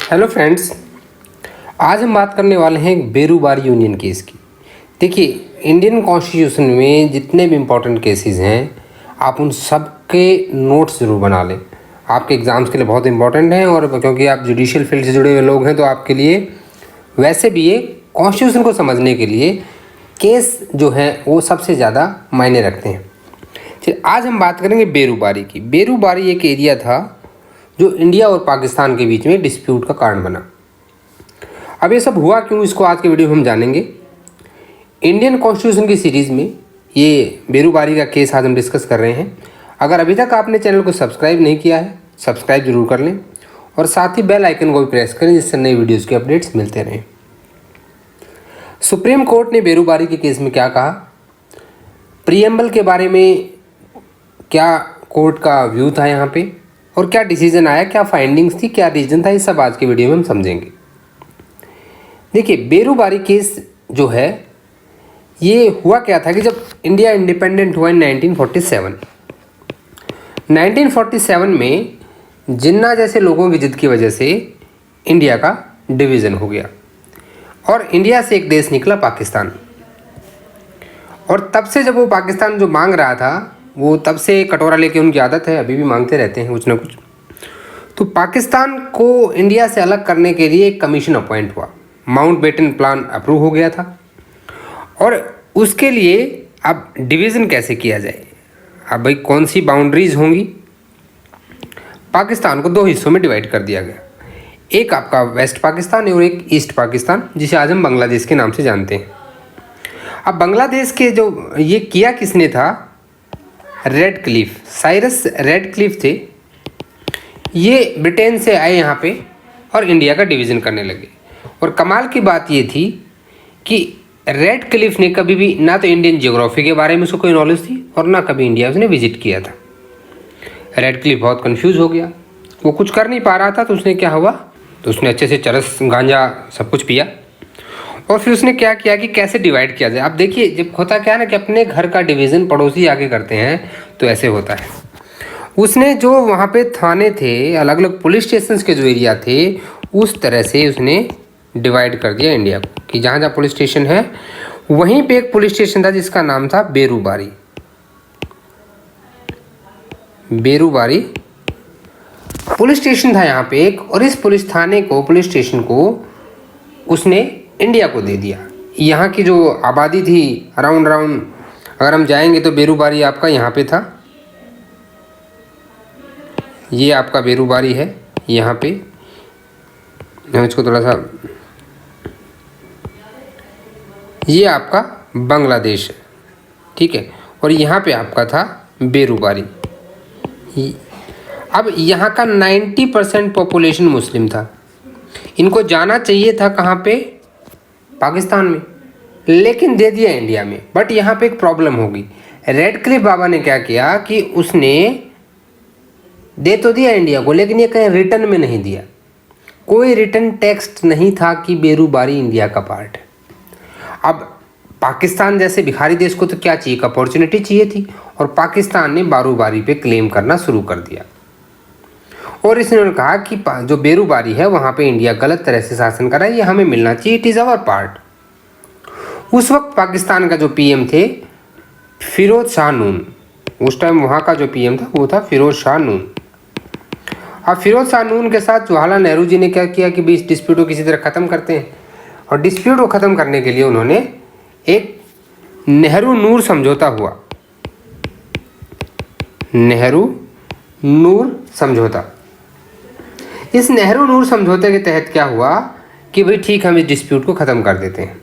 Hello friends, आज हम बात करने वाले हैं बेरूबारी यूनियन केस की। देखिए, इंडियन कॉन्स्टिट्यूशन में जितने भी इम्पोर्टेंट केसेस हैं, आप उन सब के नोट्स ज़रूर बना लें। आपके एग्ज़ाम्स के लिए बहुत इंपॉर्टेंट हैं, और क्योंकि आप जुडिशियल फील्ड से जुड़े हुए लोग हैं तो आपके लिए वैसे भी ये कॉन्स्टिट्यूशन को समझने के लिए केस जो है वो सबसे ज़्यादा मायने रखते हैं। चलिए, आज हम बात करेंगे बेरूबारी की। बेरूबारी एक एरिया था जो इंडिया और पाकिस्तान के बीच में डिस्प्यूट का कारण बना। अब ये सब हुआ क्यों, इसको आज के वीडियो में हम जानेंगे। इंडियन कॉन्स्टिट्यूशन की सीरीज़ में ये बेरूबारी का केस आज हम डिस्कस कर रहे हैं। अगर अभी तक आपने चैनल को सब्सक्राइब नहीं किया है, सब्सक्राइब जरूर कर लें और साथ ही बेल आइकन को भी प्रेस करें, जिससे नई वीडियोज़ के अपडेट्स मिलते रहें। सुप्रीम कोर्ट ने बेरूबारी के केस में क्या कहा, प्रीएम्बल के बारे में क्या कोर्ट का व्यू था यहाँ पे, और क्या डिसीजन आया, क्या फाइंडिंग्स थी, क्या रीजन था, ये सब आज के वीडियो में हम समझेंगे। देखिए, बेरूबारी केस जो है ये हुआ क्या था कि जब इंडिया इंडिपेंडेंट हुआ इन 1947 में जिन्ना जैसे लोगों की जिद की वजह से इंडिया का डिवीज़न हो गया और इंडिया से एक देश निकला पाकिस्तान। और तब से जब वो पाकिस्तान जो मांग रहा था, वो तब से कटोरा लेके उनकी आदत है, अभी भी मांगते रहते हैं कुछ ना कुछ। तो पाकिस्तान को इंडिया से अलग करने के लिए एक कमीशन अपॉइंट हुआ, माउंटबेटन प्लान अप्रूव हो गया था, और उसके लिए अब डिवीज़न कैसे किया जाए। अब भाई कौन सी बाउंड्रीज होंगी। पाकिस्तान को दो हिस्सों में डिवाइड कर दिया गया, एक आपका वेस्ट पाकिस्तान और एक ईस्ट पाकिस्तान, जिसे आज हम बांग्लादेश के नाम से जानते हैं। अब बांग्लादेश के जो ये किया किसने था, red Cliff, Cyrus red Cliff थे। ये ब्रिटेन से आए यहाँ पे और इंडिया का डिवीज़न करने लगे। और कमाल की बात ये थी कि रेड क्लिफ ने कभी भी ना तो इंडियन जियोग्राफी के बारे में उसको कोई नॉलेज थी और ना कभी इंडिया उसने विजिट किया था। रेड क्लिफ बहुत कंफ्यूज हो गया, वो कुछ कर नहीं पा रहा था। तो उसने क्या हुआ, तो उसने अच्छे से चरस गांजा सब कुछ पिया और फिर उसने क्या किया कि कैसे डिवाइड किया जाए। अब देखिए, जब होता क्या है ना कि अपने घर का डिवीज़न पड़ोसी आगे करते हैं तो ऐसे होता है। उसने जो वहाँ पे थाने थे, अलग अलग पुलिस स्टेशन के जो एरिया थे, उस तरह से उसने डिवाइड कर दिया इंडिया को कि जहाँ जहाँ पुलिस स्टेशन है वहीं पे एक पुलिस स्टेशन था जिसका नाम था बेरूबारी। बेरूबारी पुलिस स्टेशन था यहाँ पे एक, और इस पुलिस थाने को, पुलिस स्टेशन को उसने इंडिया को दे दिया। यहाँ की जो आबादी थी अराउंड अगर हम जाएंगे तो बेरूबारी आपका यहाँ पे था, ये आपका बेरूबारी है यहाँ पे। मैं इसको थोड़ा सा, ये आपका बांग्लादेश है, ठीक है, और यहाँ पे आपका था बेरूबारी। अब यहाँ का 90% पॉपुलेशन मुस्लिम था। इनको जाना चाहिए था कहाँ पे, पाकिस्तान में, लेकिन दे दिया इंडिया में। बट यहाँ पे एक प्रॉब्लम होगी। रेड क्लिफ बाबा ने क्या किया कि उसने दे तो दिया इंडिया को, लेकिन ये कहीं रिटर्न में नहीं दिया। कोई रिटर्न टेक्स्ट नहीं था कि बेरूबारी इंडिया का पार्ट है। अब पाकिस्तान जैसे भिखारी देश को तो क्या चाहिए, अपॉर्चुनिटी चाहिए थी, और पाकिस्तान ने बेरूबारी पे क्लेम करना शुरू कर दिया। और इसने कहा कि जो बेरूबारी है वहाँ पे इंडिया गलत तरह से शासन कर रहा है, ये हमें मिलना चाहिए, इट इज़ आवर पार्ट। उस वक्त पाकिस्तान का जो पीएम थे फिरोज शाह नून, उस टाइम वहाँ का जो पीएम था वो था फिरोज शाह नून। अब फिरोज शाह नून के साथ जवाहरलाल नेहरू जी ने क्या किया कि इस डिस्प्यूट को किसी तरह ख़त्म करते हैं, और डिस्प्यूट को ख़त्म करने के लिए उन्होंने एक नेहरू नूर समझौता हुआ, नेहरू नूर समझौता। इस नेहरू नूर समझौते के तहत क्या हुआ कि भाई ठीक, हम इस डिस्प्यूट को ख़त्म कर देते हैं।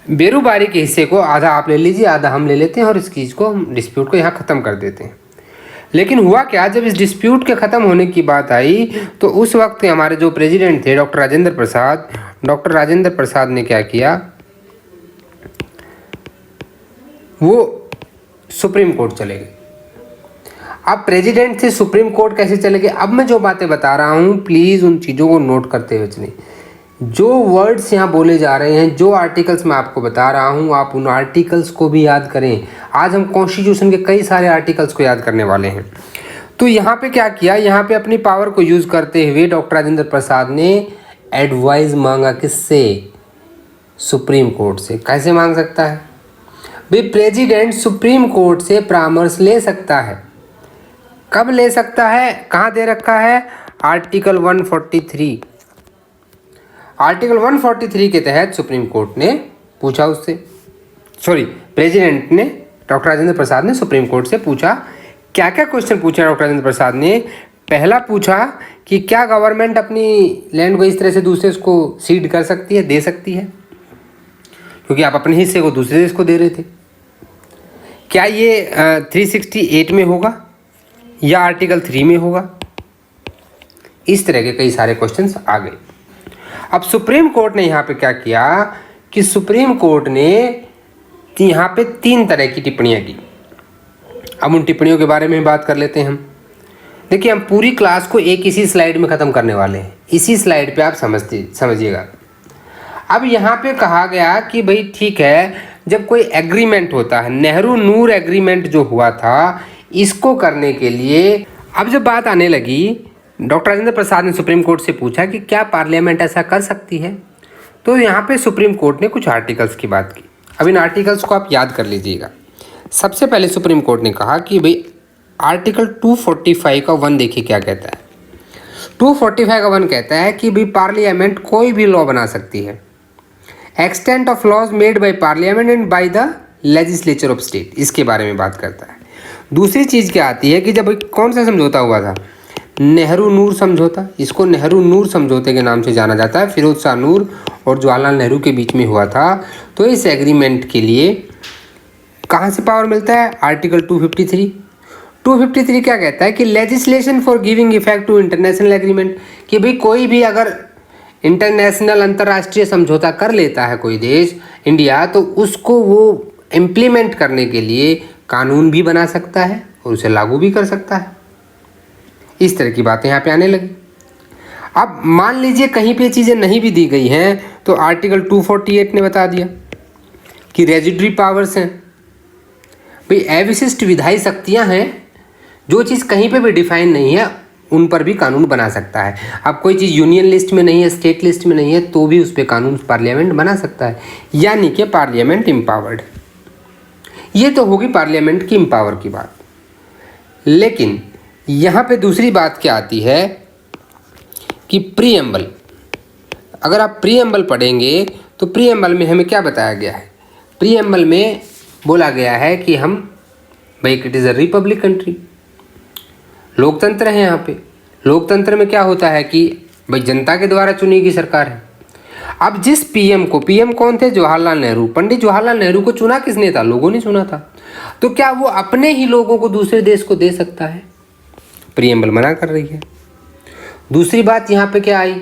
बेरूबारी के हिस्से को आधा आप ले लीजिए, आधा हम ले लेते हैं, और इस चीज़ को, डिस्प्यूट को यहाँ ख़त्म कर देते हैं। लेकिन हुआ क्या, जब इस डिस्प्यूट के ख़त्म होने की बात आई तो उस वक्त हमारे जो प्रेसिडेंट थे डॉक्टर राजेंद्र प्रसाद ने क्या किया, वो सुप्रीम कोर्ट चले गए। अब प्रेसिडेंट से सुप्रीम कोर्ट कैसे चले गए, अब मैं जो बातें बता रहा हूँ प्लीज़ उन चीज़ों को नोट करते हुए चलें। जो वर्ड्स यहाँ बोले जा रहे हैं, जो आर्टिकल्स मैं आपको बता रहा हूँ, आप उन आर्टिकल्स को भी याद करें। आज हम कॉन्स्टिट्यूशन के कई सारे आर्टिकल्स को याद करने वाले हैं। तो यहाँ पे क्या किया, यहाँ पे अपनी पावर को यूज़ करते हुए डॉक्टर राजेंद्र प्रसाद ने एडवाइस मांगा, किससे? सुप्रीम कोर्ट से। कैसे मांग सकता है भाई? प्रेसिडेंट सुप्रीम कोर्ट से परामर्श ले सकता है। कब ले सकता है? कहाँ दे रखा है? आर्टिकल 143। आर्टिकल 143 के तहत सुप्रीम कोर्ट ने पूछा उससे, सॉरी प्रेसिडेंट ने, डॉक्टर राजेंद्र प्रसाद ने सुप्रीम कोर्ट से पूछा। क्या क्या क्वेश्चन पूछा डॉक्टर राजेंद्र प्रसाद ने? पहला पूछा कि क्या गवर्नमेंट अपनी लैंड को इस तरह से दूसरे को सीड कर सकती है, दे सकती है, क्योंकि आप अपने हिस्से को दूसरे देश को दे रहे थे। क्या ये 368 में होगा या आर्टिकल 3 में होगा? इस तरह के कई सारे क्वेश्चंस आ गए। अब सुप्रीम कोर्ट ने यहाँ पे क्या किया कि सुप्रीम कोर्ट ने यहाँ पे 3 तरह की टिप्पणियाँ की। अब उन टिप्पणियों के बारे में बात कर लेते हैं हम। देखिए, हम पूरी क्लास को एक इसी स्लाइड में ख़त्म करने वाले हैं। इसी स्लाइड पे आप समझिएगा। अब यहाँ पे कहा गया कि भाई ठीक है, जब कोई एग्रीमेंट होता है, नेहरू नूर एग्रीमेंट जो हुआ था, इसको करने के लिए अब जब बात आने लगी, डॉक्टर राजेंद्र प्रसाद ने सुप्रीम कोर्ट से पूछा कि क्या पार्लियामेंट ऐसा कर सकती है। तो यहाँ पे सुप्रीम कोर्ट ने कुछ आर्टिकल्स की बात की। अब इन आर्टिकल्स को आप याद कर लीजिएगा। सबसे पहले सुप्रीम कोर्ट ने कहा कि भाई आर्टिकल 245 का 1 देखिए क्या कहता है। 245 का 1 कहता है कि भाई पार्लियामेंट कोई भी लॉ बना सकती है, extent of laws made by parliament and by the legislature of state, इसके बारे में बात करता है। दूसरी चीज़ क्या आती है कि जब कौन सा समझौता हुआ था? नेहरू नूर समझौता। इसको नेहरू नूर समझौते के नाम से जाना जाता है। फिरोज शाह नूर और जवाहरलाल नेहरू के बीच में हुआ था। तो इस एग्रीमेंट के लिए कहाँ से पावर मिलता है? आर्टिकल 253। 253 क्या कहता है कि legislation for giving effect to international agreement, कि भाई कोई भी अगर इंटरनेशनल अंतर्राष्ट्रीय समझौता कर लेता है कोई देश, इंडिया, तो उसको वो इम्प्लीमेंट करने के लिए कानून भी बना सकता है और उसे लागू भी कर सकता है। इस तरह की बातें यहाँ पे आने लगी। अब मान लीजिए कहीं पे चीज़ें नहीं भी दी गई हैं, तो आर्टिकल 248 ने बता दिया कि रेजिडरी पावर्स हैं, भाई अविशिष्ट विधायी शक्तियाँ हैं, जो चीज़ कहीं पे भी डिफाइन नहीं है उन पर भी कानून बना सकता है। अब कोई चीज़ यूनियन लिस्ट में नहीं है, स्टेट लिस्ट में नहीं है, तो भी उस पर कानून पार्लियामेंट बना सकता है, यानी कि पार्लियामेंट एम्पावर्ड। ये तो होगी पार्लियामेंट की एम्पावर की बात। लेकिन यहाँ पे दूसरी बात क्या आती है कि प्रीएम्बल, अगर आप प्रीएम्बल पढ़ेंगे तो प्रीएम्बल में हमें क्या बताया गया है? प्रीएम्बल में बोला गया है कि हम भाई it is a republic country, लोकतंत्र है। यहाँ पे लोकतंत्र में क्या होता है कि भाई जनता के द्वारा चुनी गई सरकार है। अब जिस पीएम को, पीएम कौन थे? जवाहरलाल नेहरू। पंडित जवाहरलाल नेहरू को चुना किसने था? लोगों ने चुना था। तो क्या वो अपने ही लोगों को दूसरे देश को दे सकता है? प्रीएम्बल मना कर रही है। दूसरी बात यहाँ पे क्या आई?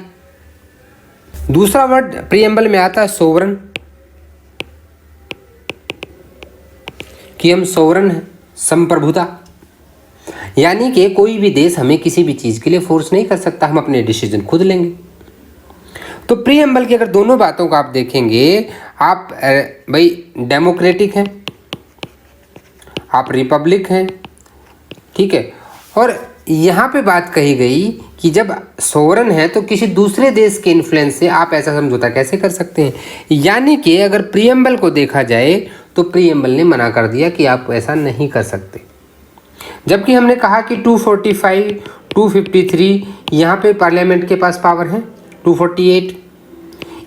दूसरा वर्ड प्रीएम्बल में आता है सोवरन, कि हम सोवरन हैं, संप्रभुता, यानी कि कोई भी देश हमें किसी भी चीज़ के लिए फोर्स नहीं कर सकता, हम अपने डिसीजन खुद लेंगे। तो प्रीएम्बल की अगर दोनों बातों को आप देखेंगे, आप भाई डेमोक्रेटिक हैं, आप रिपब्लिक हैं, ठीक है। और यहाँ पे बात कही गई कि जब सोवरन है तो किसी दूसरे देश के इन्फ्लुएंस से आप ऐसा समझौता कैसे कर सकते हैं? यानी कि अगर प्रीएम्बल को देखा जाए तो प्रीएम्बल ने मना कर दिया कि आप ऐसा नहीं कर सकते। जबकि हमने कहा कि 245, 253 यहाँ पे पार्लियामेंट के पास पावर है, 248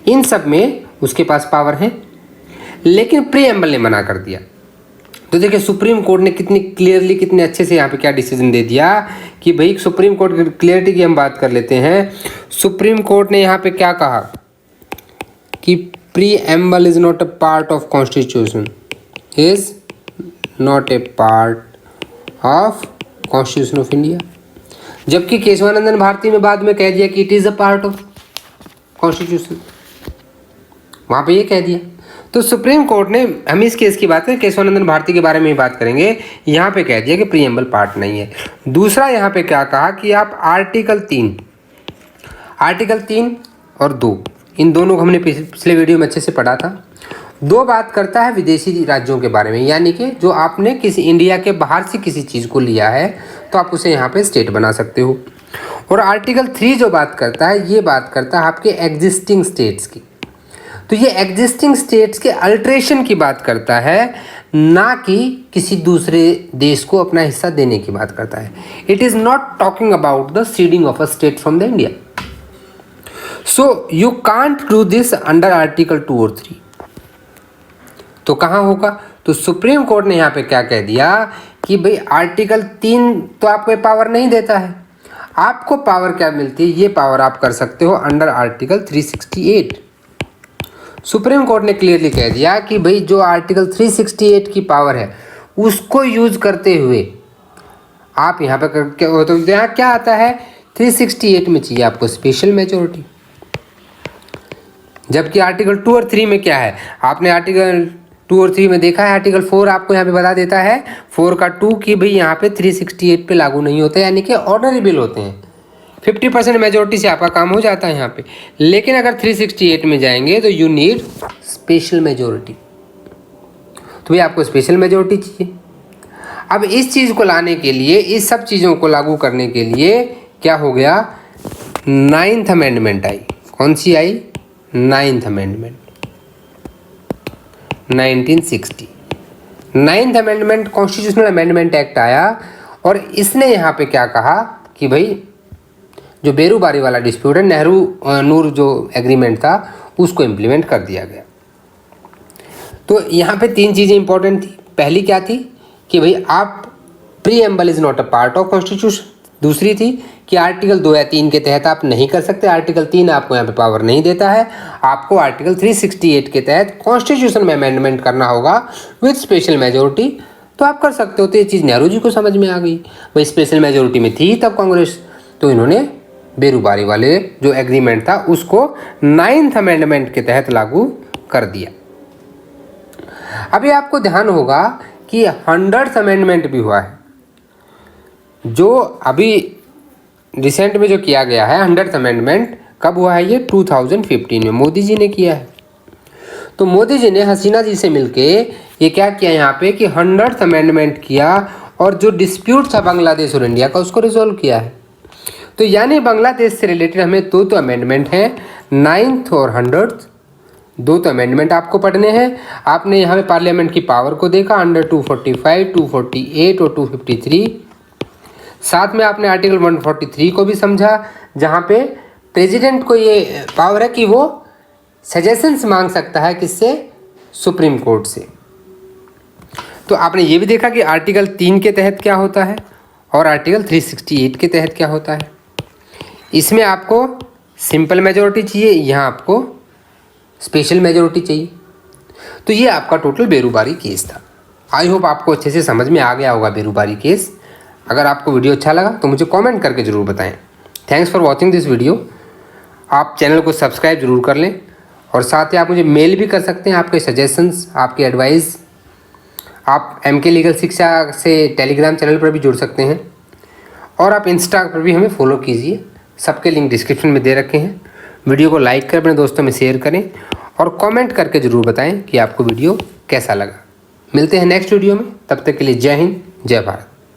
इन सब में उसके पास पावर है, लेकिन प्रीएम्बल ने मना कर दिया। तो देखिए सुप्रीम कोर्ट ने कितनी क्लियरली, कितने अच्छे से यहाँ पे क्या डिसीजन दे दिया कि भाई सुप्रीम कोर्ट की क्लियरिटी की हम बात कर लेते हैं। सुप्रीम कोर्ट ने यहाँ पे क्या कहा कि preamble is not a part of constitution, is not a part of constitution of India. जबकि केशवानंदन भारती ने बाद में कह दिया कि it is a part of constitution, वहाँ पे ये कह दिया। तो सुप्रीम कोर्ट ने, हम इस केस की बात करें, केशवानंदन भारती के बारे में ही बात करेंगे, यहाँ पे कह दिया कि प्रीएम्बल पार्ट नहीं है। दूसरा यहाँ पे क्या कहा कि आप आर्टिकल 3 और 2 इन दोनों को हमने पिछले वीडियो में अच्छे से पढ़ा था। 2 बात करता है विदेशी राज्यों के बारे में, यानी कि जो आपने किसी इंडिया के बाहर से किसी चीज़ को लिया है तो आप उसे यहाँ पे स्टेट बना सकते हो। और आर्टिकल 3 जो बात करता है ये बात करता है आपके एग्जिस्टिंग स्टेट्स की। तो ये एग्जिस्टिंग स्टेट्स के अल्ट्रेशन की बात करता है, ना कि किसी दूसरे देश को अपना हिस्सा देने की बात करता है। It is not talking about the seeding of a state from the India. So you can't do this under article 2 और 3। तो कहाँ होगा? तो सुप्रीम कोर्ट ने यहाँ पे क्या कह दिया कि भाई आर्टिकल 3 तो आपको पावर नहीं देता है, आपको पावर क्या मिलती है, ये पावर आप कर सकते हो अंडर आर्टिकल 368। सुप्रीम कोर्ट ने क्लियरली कह दिया कि भाई जो आर्टिकल 368 की पावर है उसको यूज करते हुए आप यहाँ पे तो यहाँ क्या आता है, 368 में चाहिए आपको स्पेशल मेजोरिटी, जबकि आर्टिकल 2 और 3 में क्या है, आपने आर्टिकल 2 और 3 में देखा है। आर्टिकल 4 आपको यहाँ पे बता देता है 4 का 2 कि भाई यहाँ पे 368 पे लागू नहीं होता है, यानी कि ऑर्डनरी बिल होते हैं। 50% मेजोरिटी से आपका काम हो जाता है यहाँ पे। लेकिन अगर 368 में जाएंगे तो यू नीड स्पेशल मेजोरिटी, तो भाई आपको स्पेशल मेजोरिटी चाहिए। अब इस चीज़ को लाने के लिए, इस सब चीज़ों को लागू करने के लिए क्या हो गया, 9th अमेंडमेंट आई। कौन सी आई? 9th amendment 1960। 9th amendment constitutional amendment act आया और इसने यहाँ पे क्या कहा कि भाई जो बेरूबारी वाला डिस्प्यूट है, नेहरू नूर जो एग्रीमेंट था उसको इम्प्लीमेंट कर दिया गया। तो यहाँ पे 3 चीज़ें इंपॉर्टेंट थी। पहली क्या थी कि भाई आप preamble is not a part of constitution. दूसरी थी कि आर्टिकल 2 या 3 के तहत आप नहीं कर सकते, आर्टिकल 3 आपको यहाँ पे पावर नहीं देता है। आपको आर्टिकल 368 के तहत कॉन्स्टिट्यूशन में अमेंडमेंट करना होगा विथ स्पेशल मेजोरिटी, तो आप कर सकते हो। तो ये चीज़ नेहरू जी को समझ में आ गई, भाई स्पेशल मेजोरिटी में थी तब कांग्रेस, तो इन्होंने बेरूबारी वाले जो एग्रीमेंट था उसको 9th अमेंडमेंट के तहत लागू कर दिया। अभी आपको ध्यान होगा कि 100th अमेंडमेंट भी हुआ है, जो अभी रिसेंट में जो किया गया है 100th अमेंडमेंट। कब हुआ है ये? 2015 में मोदी जी ने किया है। तो मोदी जी ने हसीना जी से मिलके ये क्या किया यहाँ पे कि 100th अमेंडमेंट किया और जो डिस्प्यूट था बांग्लादेश और इंडिया का उसको रिजोल्व किया है। तो यानी बांग्लादेश से रिलेटेड हमें 2 अमेंडमेंट हैं, 9th और 100th। 2 अमेंडमेंट आपको पढ़ने हैं। आपने यहाँ पे पार्लियामेंट की पावर को देखा अंडर 245, 248 और 253। साथ में आपने आर्टिकल 143 को भी समझा, जहाँ पे प्रेसिडेंट को ये पावर है कि वो सजेशंस मांग सकता है किससे? सुप्रीम कोर्ट से। तो आपने ये भी देखा कि आर्टिकल 3 के तहत क्या होता है और आर्टिकल 368 के तहत क्या होता है। इसमें आपको सिंपल मेजोरिटी चाहिए, यहाँ आपको स्पेशल मेजोरिटी चाहिए। तो ये आपका टोटल बेरूबारी केस था। आई होप आपको अच्छे से समझ में आ गया होगा बेरूबारी केस। अगर आपको वीडियो अच्छा लगा तो मुझे कमेंट करके ज़रूर बताएं। Thanks for watching this video. आप चैनल को सब्सक्राइब जरूर कर लें और साथ ही आप मुझे मेल भी कर सकते हैं आपके सजेशंस, आपके एडवाइस। आप MK लीगल शिक्षा से टेलीग्राम चैनल पर भी जुड़ सकते हैं और आप इंस्टा पर भी हमें फॉलो कीजिए। सबके लिंक डिस्क्रिप्शन में दे रखे हैं। वीडियो को लाइक कर अपने दोस्तों में शेयर करें और कमेंट करके ज़रूर बताएं कि आपको वीडियो कैसा लगा। मिलते हैं नेक्स्ट वीडियो में, तब तक के लिए जय हिंद, जय भारत।